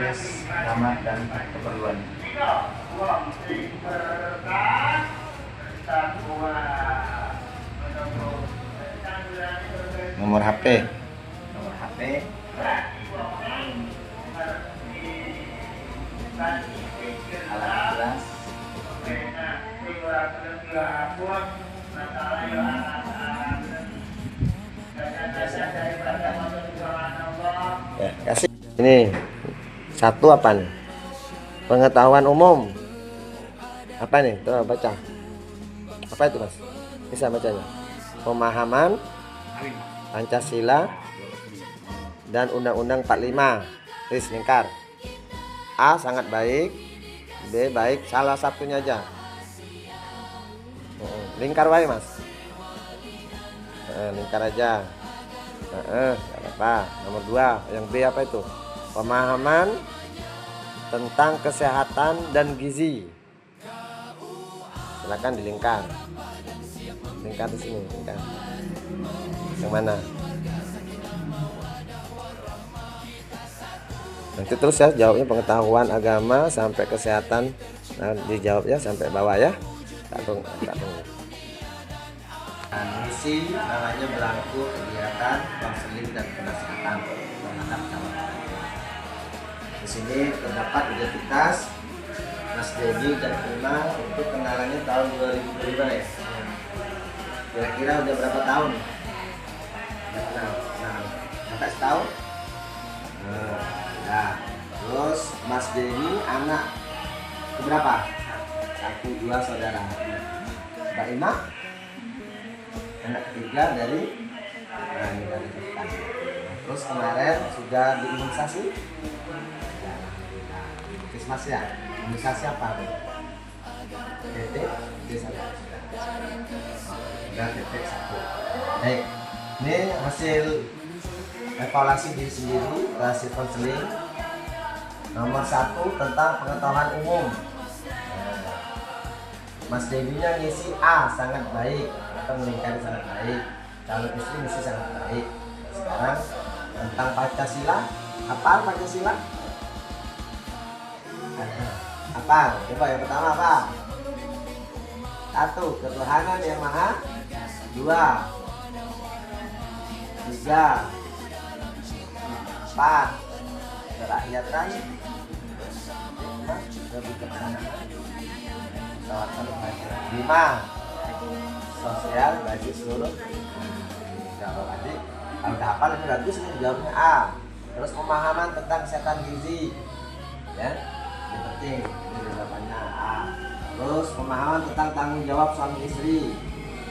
jenis nama dan keperluan. Nomor HP, alat kelas, ya, kasih ini satu apa nih? Pengetahuan umum apa nih? Tuh baca apa itu mas? Bisa bacanya? Pemahaman Pancasila dan Undang-Undang 45. Tulis lingkar. A sangat baik, B baik, salah satunya aja. Lingkar wae mas. Lingkar aja. Gak apa. Nomor 2 yang B apa itu? Pemahaman tentang kesehatan dan gizi. Silakan dilingkar. Lingkar di sini, lingkar. Yang mana? Nanti terus ya jawabnya pengetahuan agama sampai kesehatan. Nah, dijawab ya sampai bawah ya. Tak misi namanya berlaku kegiatan konseling dan penasihat terhadap calon. Di sini terdapat identitas Mas Dedi dan Ima untuk kenalannya tahun 2005 ya. Kira-kira udah berapa tahun? Udah kenal. Nah, sampai setahun. Nah, terus Mas Dedi anak keberapa? 1, 2 saudara. Mbak Ima anak ketiga dari kita. Terus kemarin sudah diimunisasi? Ya, Krismas ya. Imunisasi apa? TT1. Sudah TT1. Baik. Ini hasil evaluasi diri sendiri, hasil konseling. Nomor 1 tentang pengetahuan umum. Mas Dewinya ngisi A sangat baik atau melingkari sangat baik. Calon istri ngisi sangat baik. Sekarang tentang Pancasila, apa Pancasila? Apa? Coba yang pertama apa? 1. Ketuhanan yang maha. 2. 3. 4. Kerakyatan. 5. Sosial bagi seluruh. Kalau tadi kalau udah hafal itu bagus nih jawabnya A. Terus pemahaman tentang kesehatan gizi, ya ini penting ini jawabannya A. Terus pemahaman tentang tanggung jawab suami istri,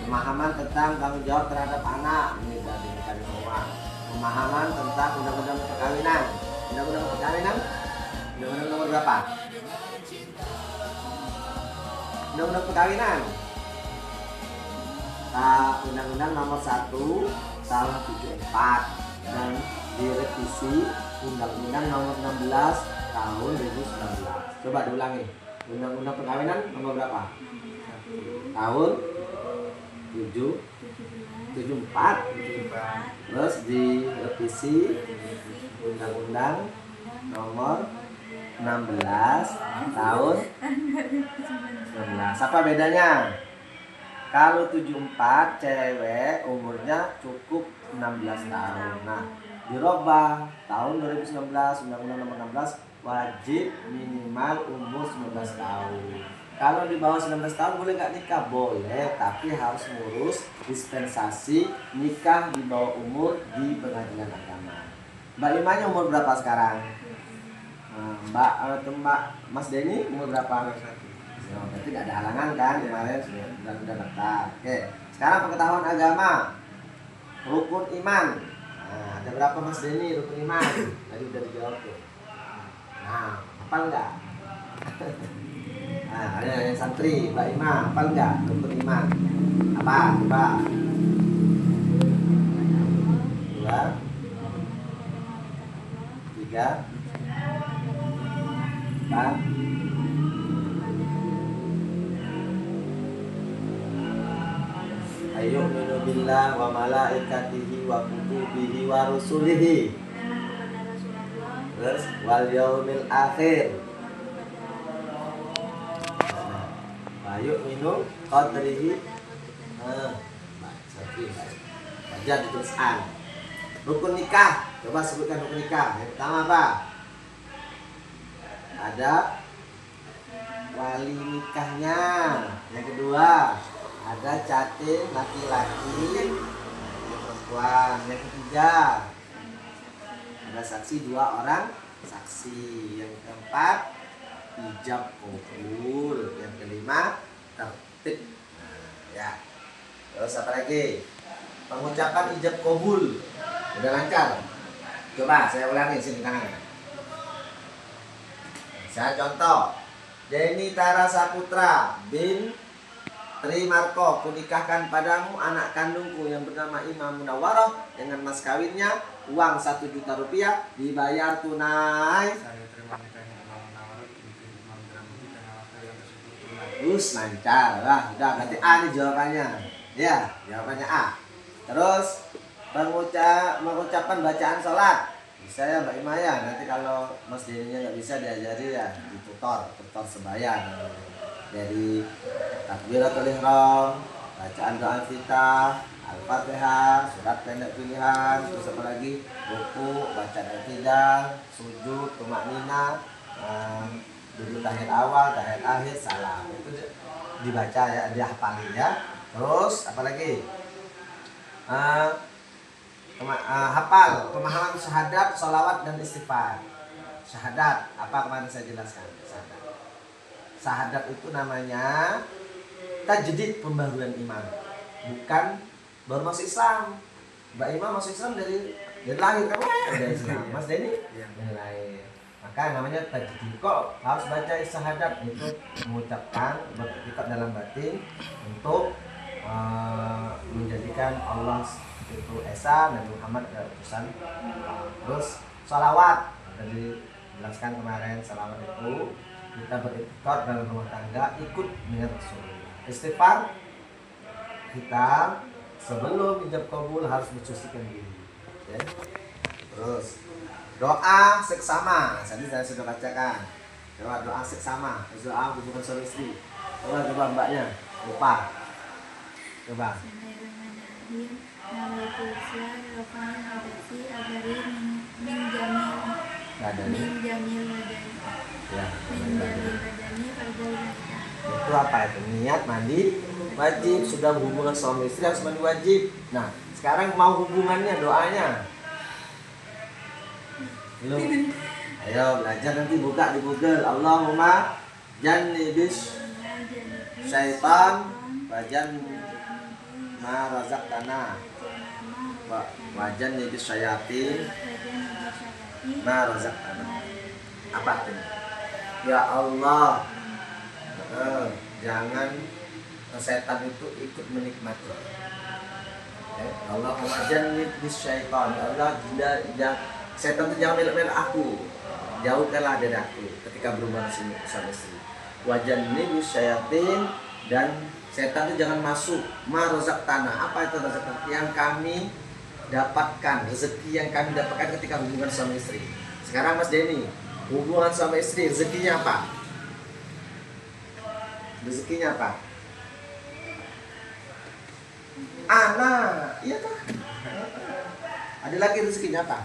pemahaman tentang tanggung jawab terhadap anak, ini tadi semua. Pemahaman tentang undang-undang perkawinan, undang-undang nomor berapa? Undang-undang perkawinan, Undang-Undang nomor 1 tahun 74 dan direvisi Undang-Undang nomor 16 tahun 2019. Coba diulangi. Undang-Undang perkawinan nomor berapa? Tahun 74. Terus direvisi Undang-Undang nomor 16 tahun 19. Apa bedanya? Kalau 74 cewek umurnya cukup 16 tahun. Nah, dirubah tahun 2019 Undang-Undang nomor 16 wajib minimal umur 19 tahun. Kalau di bawah 19 tahun boleh nggak nikah? Boleh, tapi harus ngurus dispensasi nikah di bawah umur di pengadilan agama. Mbak Imanya umur berapa sekarang? Mbak Mas Denny umur berapa? Berarti tidak ada halangan kan, kemarin sudah daftar. Oke, sekarang pengetahuan agama, rukun iman. Nah, ada berapa Mas Denny rukun iman? Tadi udah dijawab tuh. Nah, hafal nggak? Nah, ada yang santri, Mbak Ima, hafal nggak rukun iman? Apa? Coba. 2, 3, 4. Ayyuminu billah wa malaikatihi wa kutubihi wa rusulihi. Terus wal yaumil akhir. Ayo minum qadrihi. Baca ditulis an. Rukun nikah. Coba sebutkan rukun nikah. Yang pertama apa? Ada wali nikahnya. Yang kedua, ada catin laki-laki perempuan. Yang ketiga, ada saksi 2 orang saksi. Yang keempat, ijab kabul. Yang kelima, tertib. Ya. Terus apa lagi? Pengucapan ijab kabul. Udah lancar? Coba saya ulangi sini tangan. Saya contoh. Denny Tara Saputra bin Trimarko, kunikahkan padamu anak kandungku yang bernama Imam Munawwaroh dengan mas kawinnya uang 1 juta rupiah dibayar tunai. Saya terima nikahnya Imam Munawwaroh binti Imam Dramuti dengan waktu yang tersebut tunai. Terus lancar lah, udah berarti A nih jawabannya. Ya, jawabannya A. Terus mengucapkan bacaan sholat. Bisa ya Mbak Ima ya, nanti kalau Mas Denny-nya nggak bisa diajari ya di tutor sebaya dari takbiratul ihram, bacaan doa kita, Al-Fatihah, surat pendek pilihan, terus apa lagi? Ruku, bacaan al-tidal, sujud, tumaknina, duduk tahiyat awal, tahiyat akhir, salam. Itu dibaca ya, dihafalin ya. Terus apa lagi? Hafal pemahaman syahadat, sholawat dan istighfar. Syahadat, apa kemarin saya jelaskan? Syahadat itu namanya tajdid, pembaruan iman, bukan baru masuk Islam. Mbak Ima masuk Islam dari lahir, kamu dari Islam. Mas Denny dari lahir. Maka namanya tajdid. Kok harus baca syahadat? Itu mengucapkan, beriktikad dalam batin untuk menjadikan Allah itu Esa dan Muhammad adalah utusan. Terus salawat, tadi jelaskan kemarin, salawat itu kita beriktikad dalam rumah tangga ikut dengan Rasul. Istighfar, kita sebelum ijab kabul harus mencucikan diri ya. Terus doa seksama, tadi saya sudah bacakan. Doa seksama, doa hubungan suami istri. Coba mbaknya lupa. Coba. Itu apa itu? Niat mandi wajib, sudah hubungan suami istri harus mandi wajib. Nah, sekarang mau hubungannya, doanya. Belum. Ayo belajar, nanti buka di Google. Allahumma jannibis syaitan wajan ma razaqtana wajan nibis syayatin ma razaqtana. Apa itu? Ya Allah, jangan setan itu ikut menikmati. Allahumma jannibis syaitan. Ya Allah, setan itu jangan melek-melek aku, jauhkanlah dari aku ketika berhubungan sama istri. Wajan nibis syayatin, dan setan itu jangan masuk ma razaqtana. Apa itu razaqtana? Yang kami dapatkan, rezeki yang kami dapatkan ketika hubungan suami istri. Sekarang Mas Denny, hubungan suami istri rezekinya apa? Rezekinya apa? Anak, iya kan? Ada lagi rezekinya apa?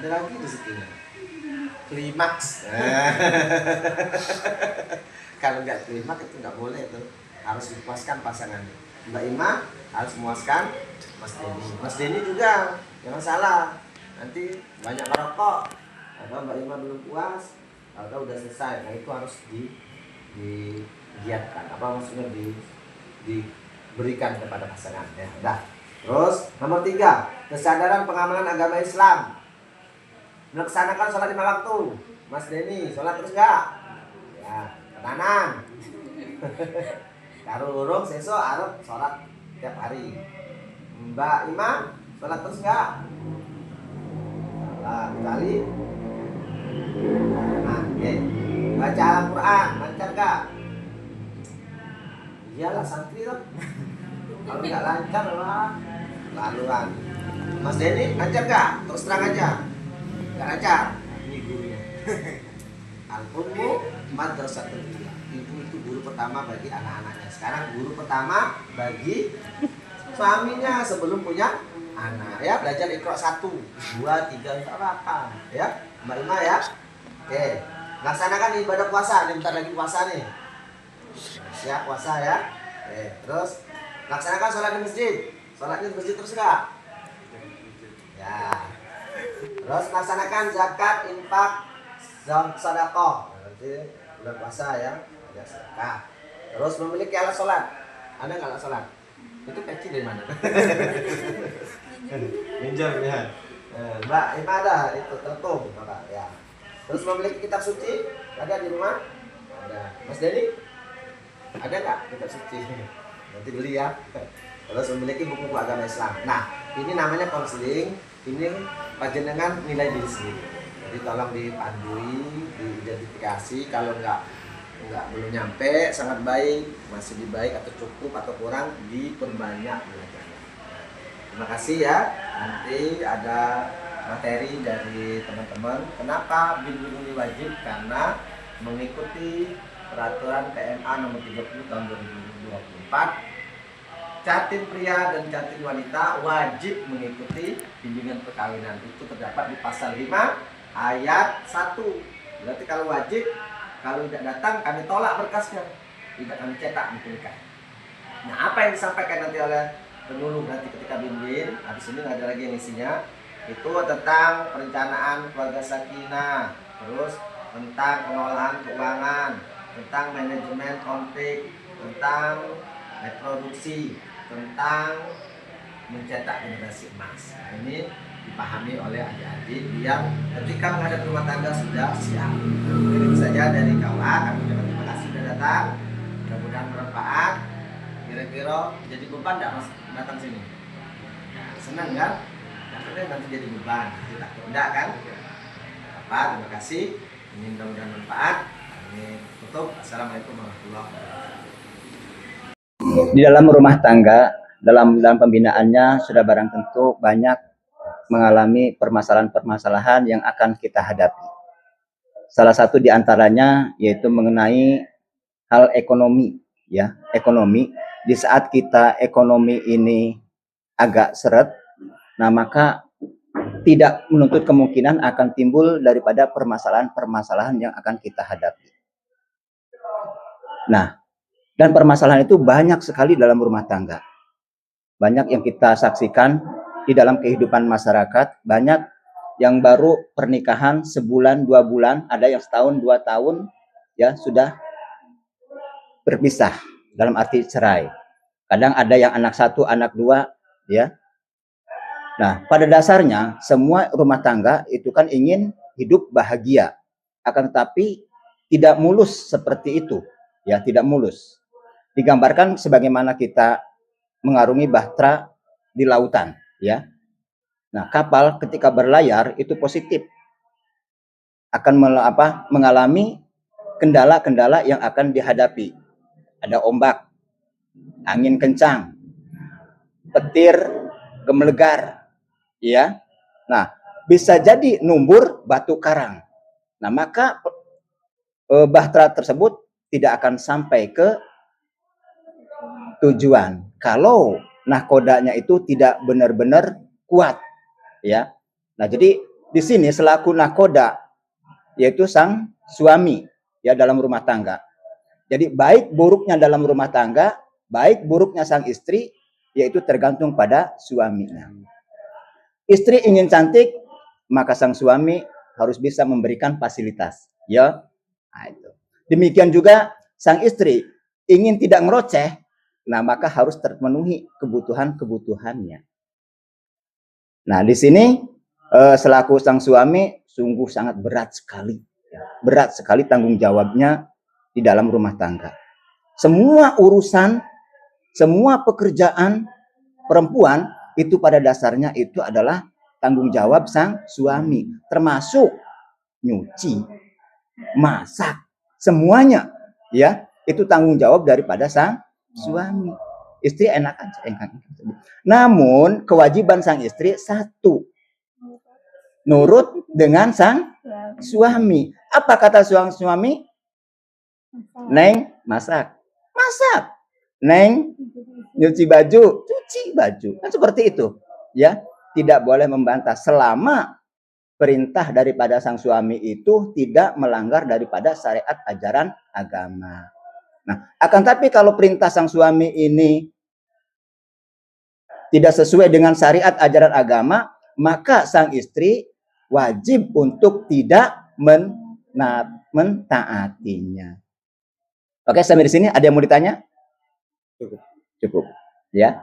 Ada lagi rezekinya. Klimaks. Kalau nggak klimaks itu nggak boleh tuh. Harus dipuaskan pasangannya. Mbak Ima harus memuaskan Mas Denny. Mas Denny juga jangan salah. Nanti banyak merokok. Atau Mbak Ima belum puas, atau udah selesai. Nah itu harus digiatkan. Apa maksudnya diberikan kepada pasangan. Ya, udah. Terus nomor 3, kesadaran pengamalan agama Islam. Melaksanakan sholat 5 waktu. Mas Denny, sholat terus nggak? Ya, tenanan. Karo urung sesuk arep sholat tiap hari. Mbak Ima, sholat terus nggak? Nah, kali. Nah, baca Al-Quran, lancar nggak? Iyalah santri loh. Kalau nggak lancar lah laluan. Mas Denny, lancar nggak? Terus terang aja. Gak lancar. Ini gurunya. Al-ummu madrasatul ula. Ibu itu guru pertama bagi anak-anaknya. Sekarang guru pertama bagi suaminya sebelum punya anak. Ya, belajar Iqra 1, 2, 3, apa ya. Mbak Ima ya. Oke. Laksanakan ibadah puasa. Ini bentar lagi puasa nih. Ya, puasa ya. Oke, terus laksanakan sholat di masjid. Sholatnya di masjid terus enggak? Ya. Terus laksanakan zakat, infak, sedekah. Berarti bulan puasa ya, ada sedekah. Terus memiliki alat sholat. Ada nggak alat sholat? Itu peci dari mana? Minjam ya. Mbak, Ima ada itu tentu, Bapak ya. Terus memiliki kitab suci ada di rumah? Ada. Mas Denny? Ada nggak kitab suci? Nanti beli ya. Terus memiliki buku agama Islam. Nah, ini namanya konseling. Ini panjenengan nilai diri sendiri. Jadi tolong dipandui, diidentifikasi. Kalau belum nyampe, sangat baik, masih baik atau cukup atau kurang, diperbanyak belajarnya. Terima kasih ya. Nanti ada materi dari teman-teman. Kenapa bimbing ini wajib? Karena mengikuti peraturan PMA nomor 30 tahun 2024. Catin pria dan catin wanita wajib mengikuti bimbingan perkawinan. Itu terdapat di pasal 5 ayat 1. Berarti kalau wajib, kalau tidak datang kami tolak berkasnya, tidak kami cetak di pernikahan. Nah, apa yang disampaikan nanti oleh penyuluh nanti ketika bimbing, habis ini nggak ada lagi yang isinya, itu tentang perencanaan keluarga sakinah, terus tentang pengolahan keuangan, tentang manajemen konflik, tentang reproduksi, tentang mencetak generasi emas. Nah, ini dipahami oleh adik-adik yang ketika menghadapi rumah tangga sudah siap. Jadi saja dari kawan, kami ucapkan terima kasih sudah datang. Mudah-mudahan bermanfaat. Kira-kira jadi beban tidak mas datang sini? Nah, senang kan? Takutnya nanti jadi beban, tidak enggak kan? Apa? Terima kasih. Ini mudah-mudahan bermanfaat. Ini tutup. Assalamualaikum warahmatullahi wabarakatuh. Di dalam rumah tangga, dalam pembinaannya sudah barang tentu banyak mengalami permasalahan-permasalahan yang akan kita hadapi. Salah satu di antaranya yaitu mengenai hal ekonomi, ya, ekonomi. Di saat kita ekonomi ini agak seret, nah maka tidak menuntut kemungkinan akan timbul daripada permasalahan-permasalahan yang akan kita hadapi. Nah, dan permasalahan itu banyak sekali dalam rumah tangga. Banyak yang kita saksikan di dalam kehidupan masyarakat. Banyak yang baru pernikahan sebulan, 2 bulan, ada yang setahun, 2 tahun, ya sudah berpisah dalam arti cerai. Kadang ada yang anak 1, anak 2, ya. Nah, pada dasarnya semua rumah tangga itu kan ingin hidup bahagia. Akan tetapi tidak mulus seperti itu, ya, tidak mulus. Digambarkan sebagaimana kita mengarungi bahtera di lautan, ya. Nah, kapal ketika berlayar itu positif akan mengalami kendala-kendala yang akan dihadapi. Ada ombak, angin kencang, petir gemelegar, ya. Nah, bisa jadi numbur batu karang. Nah, maka bahtera tersebut tidak akan sampai ke tujuan kalau nahkodanya itu tidak benar-benar kuat, ya. Nah, jadi di sini selaku nahkoda yaitu sang suami, ya, dalam rumah tangga. Jadi baik buruknya dalam rumah tangga, baik buruknya sang istri yaitu tergantung pada suaminya. Istri ingin cantik, maka sang suami harus bisa memberikan fasilitas, ya. Nah, itu. Demikian juga sang istri ingin tidak ngeroceh, nah maka harus terpenuhi kebutuhan-kebutuhannya. Nah, di sini selaku sang suami sungguh sangat berat sekali. Berat sekali tanggung jawabnya di dalam rumah tangga. Semua urusan, semua pekerjaan perempuan itu pada dasarnya itu adalah tanggung jawab sang suami. Termasuk nyuci, masak, semuanya, ya, itu tanggung jawab daripada sang suami. Istri enak aja, enak. Namun kewajiban sang istri satu, nurut dengan sang suami. Apa kata suami? Neng, masak. Masak. Neng, nyuci baju, cuci baju. Kan seperti itu. Ya, tidak boleh membantah selama perintah daripada sang suami itu tidak melanggar daripada syariat ajaran agama. Nah, akan tapi kalau perintah sang suami ini tidak sesuai dengan syariat ajaran agama, maka sang istri wajib untuk tidak mentaatinya. Oke, sampai di sini ada yang mau ditanya? Cukup. Ya.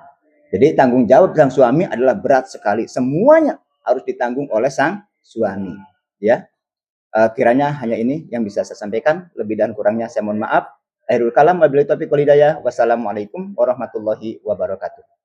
Jadi tanggung jawab sang suami adalah berat sekali. Semuanya harus ditanggung oleh sang suami. Ya. Kiranya hanya ini yang bisa saya sampaikan. Lebih dan kurangnya saya mohon maaf. Akhirul kalam wabillahi taufiq wal hidayah. Wassalamualaikum warahmatullahi wabarakatuh.